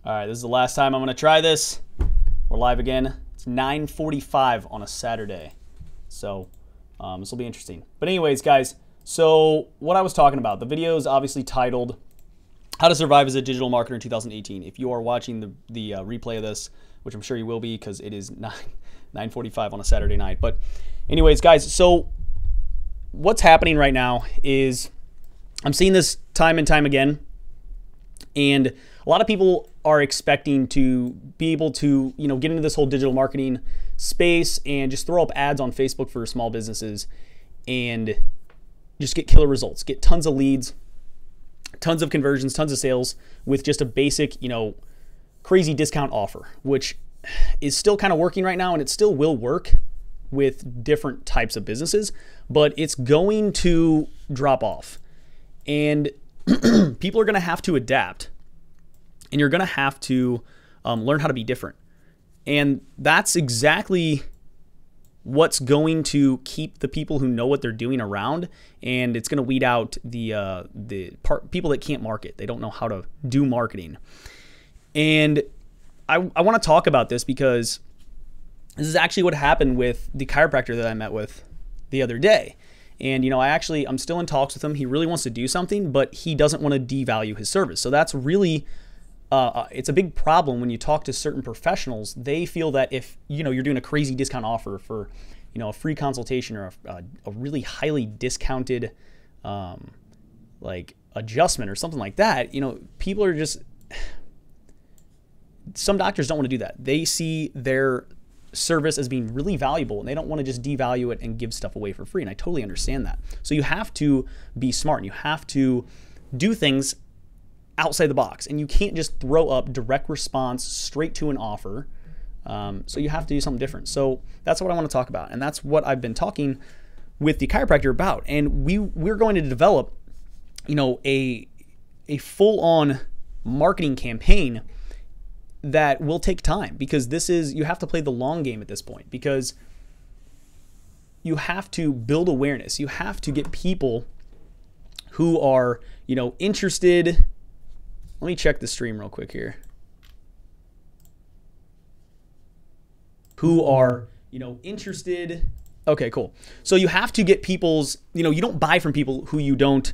All right, this is the last time I'm going to try this. We're live again. It's 9:45 on a Saturday. So this will be interesting. But anyways, guys, so what I was talking about, the video is obviously titled How to Survive as a Digital Marketer in 2018. If you are watching the replay of this, which I'm sure you will be because it is 9:45 on a Saturday night. But anyways, guys, so what's happening right now is I'm seeing this time and time again. And a lot of people are expecting to be able to, get into this whole digital marketing space and just throw up ads on Facebook for small businesses and just get killer results, get tons of leads, tons of conversions, tons of sales with just a basic, crazy discount offer, which is still kind of working right now, and it still will work with different types of businesses, but it's going to drop off. And people are going to have to adapt, and you're going to have to learn how to be different. And that's exactly what's going to keep the people who know what they're doing around, and it's going to weed out the people that can't market. They don't know how to do marketing. And I want to talk about this because this is actually what happened with the chiropractor that I met with the other day. And, I'm still in talks with him. He really wants to do something, but he doesn't want to devalue his service. So that's really, it's a big problem when you talk to certain professionals. They feel that if, you're doing a crazy discount offer for, a free consultation or a really highly discounted, adjustment or something like that, people are just, some doctors don't want to do that. They see their service as being really valuable, and they don't want to just devalue it and give stuff away for free. And I totally understand that. So you have to be smart, and you have to do things outside the box, and you can't just throw up direct response straight to an offer. So you have to do something different. So that's what I want to talk about, and that's what I've been talking with the chiropractor about. And we're going to develop, a full-on marketing campaign that will take time, because you have to play the long game at this point, because you have to build awareness. You have to get people who are, interested. Let me check the stream real quick here. Who are, interested. Okay, cool. So you have to get people's, you don't buy from people who you don't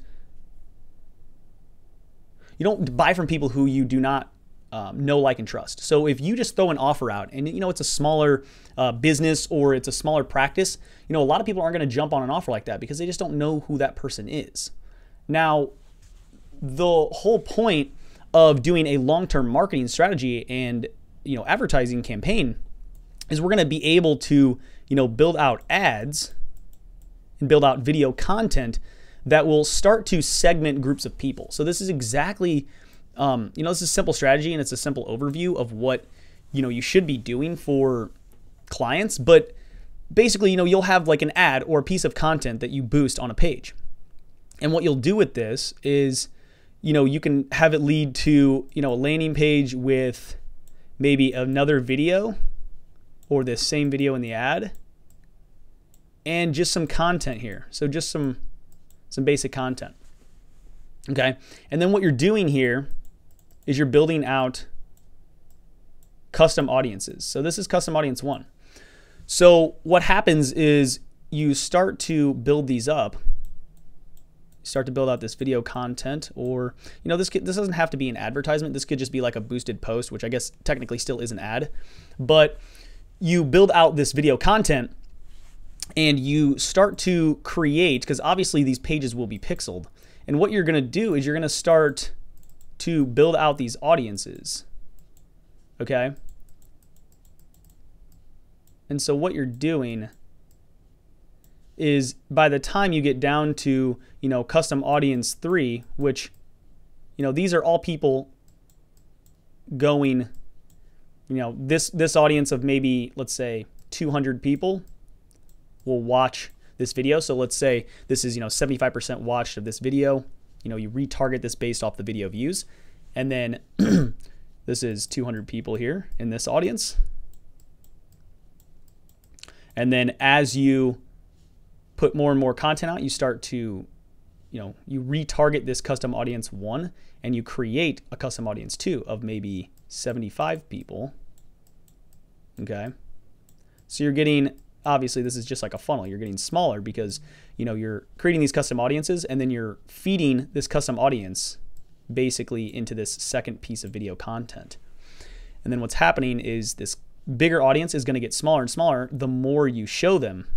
buy from people who you do not know, like, and trust. So if you just throw an offer out and, it's a smaller business or it's a smaller practice, a lot of people aren't going to jump on an offer like that because they just don't know who that person is. Now, the whole point of doing a long-term marketing strategy and, advertising campaign is we're going to be able to, build out ads and build out video content that will start to segment groups of people. So this is exactly this is a simple strategy, and it's a simple overview of what, you should be doing for clients. But basically, you'll have like an ad or a piece of content that you boost on a page. And what you'll do with this is, you can have it lead to, a landing page with maybe another video or this same video in the ad and just some content here. So just some basic content. Okay. And then what you're doing here is you're building out custom audiences. So this is custom audience 1. So what happens is you start to build these up. You start to build out this video content, or, this doesn't have to be an advertisement. This could just be like a boosted post, which I guess technically still is an ad. But you build out this video content and you start to create, because obviously these pages will be pixeled. And what you're going to do is you're going to start to build out these audiences. Okay? And so what you're doing is, by the time you get down to, custom audience 3, which, these are all people going, this audience of maybe, let's say 200 people will watch this video. So let's say this is, 75% watched of this video. You retarget this based off the video views. And then this is 200 people here in this audience. And then as you put more and more content out, you start to you retarget this custom audience 1 and you create a custom audience 2 of maybe 75 people. Okay. So you're getting, obviously this is just like a funnel. You're getting smaller because, you're creating these custom audiences and then you're feeding this custom audience basically into this second piece of video content. And then what's happening is this bigger audience is going to get smaller and smaller the more you show them.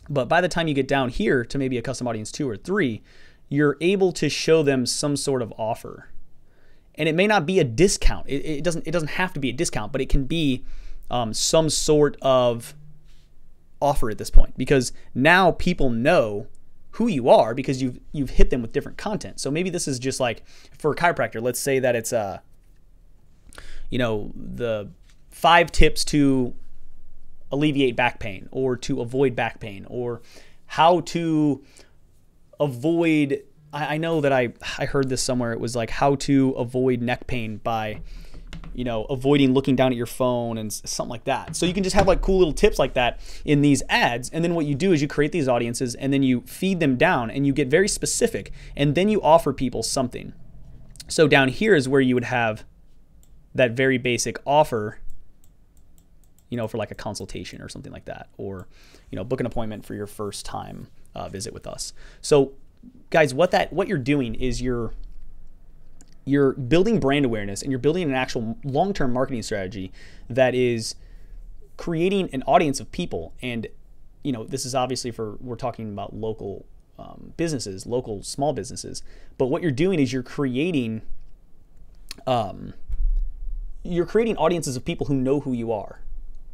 But by the time you get down here to maybe a custom audience 2 or 3, you're able to show them some sort of offer. And it may not be a discount. It doesn't have to be a discount, but it can be some sort of offer at this point, because now people know who you are because you've hit them with different content. So maybe this is just like for a chiropractor, let's say that it's the 5 tips to alleviate back pain or to avoid back pain, or how to avoid, I know that I heard this somewhere. It was like how to avoid neck pain by avoiding looking down at your phone and something like that. So you can just have like cool little tips like that in these ads. And then what you do is you create these audiences and then you feed them down and you get very specific and then you offer people something. So down here is where you would have that very basic offer, for like a consultation or something like that, or, book an appointment for your first time visit with us. So guys, what you're doing is you're building brand awareness and you're building an actual long-term marketing strategy that is creating an audience of people. And, this is obviously we're talking about local businesses, local small businesses. But what you're doing is you're creating audiences of people who know who you are.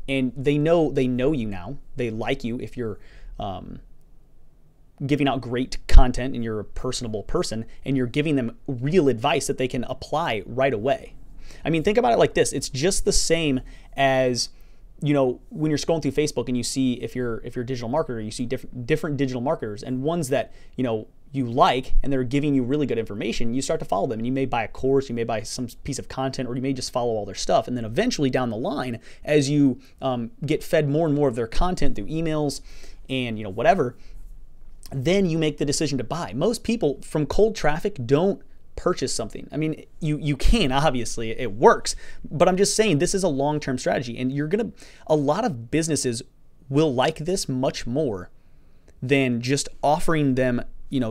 And they know you now. They like you if you're giving out great content and you're a personable person and you're giving them real advice that they can apply right away. I mean, think about it like this. It's just the same as, when you're scrolling through Facebook and you see, if you're a digital marketer, you see different digital marketers and ones that, you like and they're giving you really good information, you start to follow them and you may buy a course, you may buy some piece of content, or you may just follow all their stuff. And then eventually down the line, as you get fed more and more of their content through emails and, whatever, then you make the decision to buy. Most people from cold traffic don't purchase something. I mean, you can, obviously it works, but I'm just saying this is a long-term strategy, and a lot of businesses will like this much more than just offering them,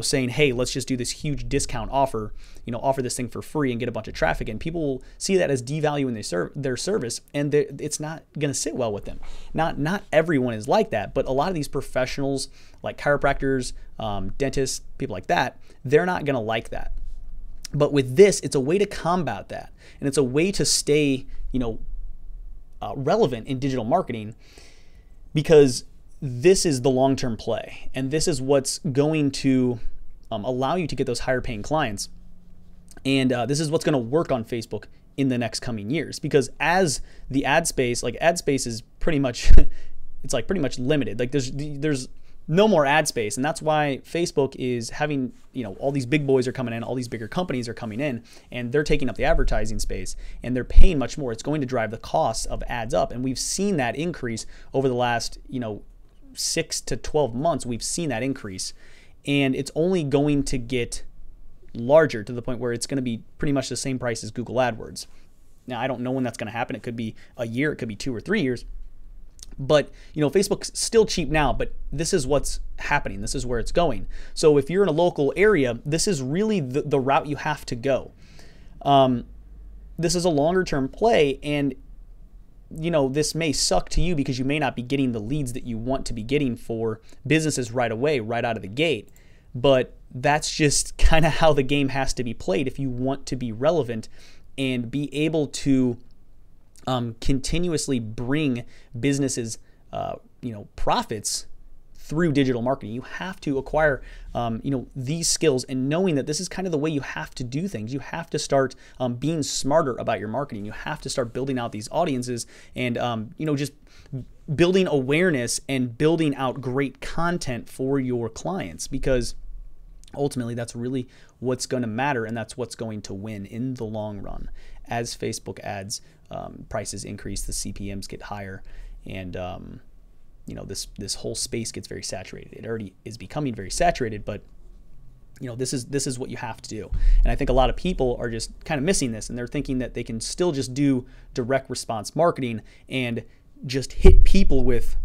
saying, hey, let's just do this huge discount offer, offer this thing for free and get a bunch of traffic. And people will see that as devaluing their service, and it's not going to sit well with them. Not everyone is like that, but a lot of these professionals like chiropractors, dentists, people like that, they're not going to like that. But with this, it's a way to combat that. And it's a way to stay, relevant in digital marketing, because this is the long-term play, and this is what's going to allow you to get those higher paying clients. And this is what's going to work on Facebook in the next coming years, because as the ad space is pretty much, it's like pretty much limited. Like there's no more ad space. And that's why Facebook is having, all these big boys are coming in, all these bigger companies are coming in, and they're taking up the advertising space and they're paying much more. It's going to drive the costs of ads up. And we've seen that increase over the last, 6 to 12 months. We've seen that increase, and it's only going to get larger to the point where it's going to be pretty much the same price as Google AdWords. Now, I don't know when that's going to happen. It could be a year, it could be 2 or 3 years. But, Facebook's still cheap now, but this is what's happening. This is where it's going. So if you're in a local area, this is really the route you have to go. This is a longer term play, and this may suck to you because you may not be getting the leads that you want to be getting for businesses right away, right out of the gate. But that's just kind of how the game has to be played if you want to be relevant and be able to continuously bring businesses, profits through digital marketing. You have to acquire, these skills, and knowing that this is kind of the way you have to do things. You have to start being smarter about your marketing. You have to start building out these audiences and, just building awareness and building out great content for your clients, because ultimately that's really what's going to matter, and that's what's going to win in the long run. As Facebook ads prices increase, the CPMs get higher, and this whole space gets very saturated. It already is becoming very saturated, but this is what you have to do. And I think a lot of people are just kind of missing this, and they're thinking that they can still just do direct response marketing and just hit people with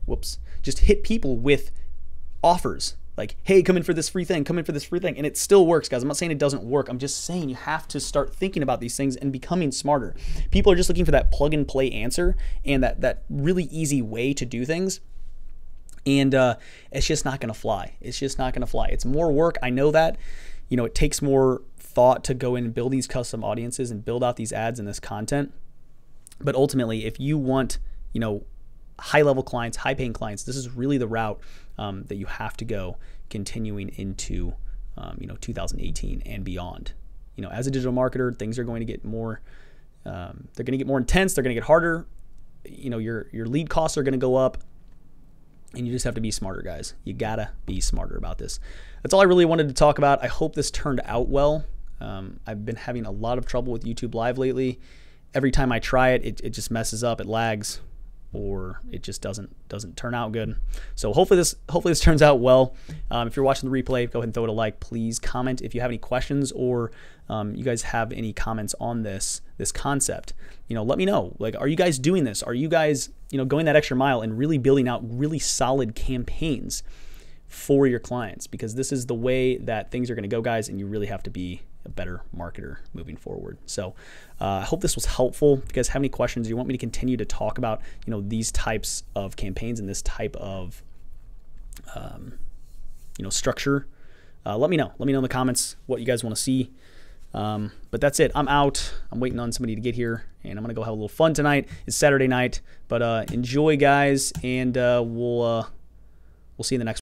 offers. Like, hey, come in for this free thing, come in for this free thing. And it still works, guys. I'm not saying it doesn't work. I'm just saying you have to start thinking about these things and becoming smarter. People are just looking for that plug and play answer and that really easy way to do things. And it's just not going to fly. It's just not going to fly. It's more work. I know that. It takes more thought to go in and build these custom audiences and build out these ads and this content. But ultimately, if you want, high-level clients, high-paying clients, this is really the route that you have to go continuing into, 2018 and beyond. As a digital marketer, things are going to get more, they're going to get more intense. They're going to get harder. Your lead costs are going to go up. And you just have to be smarter, guys. You gotta be smarter about this. That's all I really wanted to talk about. I hope this turned out well. I've been having a lot of trouble with YouTube Live lately. Every time I try it, it just messes up, it lags, or it just doesn't turn out good. So hopefully this turns out well. If you're watching the replay, go ahead and throw it a like. Please comment if you have any questions, or you guys have any comments on this concept. Let me know. Like, are you guys doing this? Are you guys going that extra mile and really building out really solid campaigns for your clients? Because this is the way that things are going to go, guys, and you really have to be a better marketer moving forward. So I hope this was helpful. If you guys have any questions, you want me to continue to talk about these types of campaigns and this type of structure, let me know. Let me know in the comments what you guys want to see. But that's it. I'm out. I'm waiting on somebody to get here, and I'm gonna go have a little fun tonight. It's Saturday night, but enjoy, guys, and we'll see you in the next one.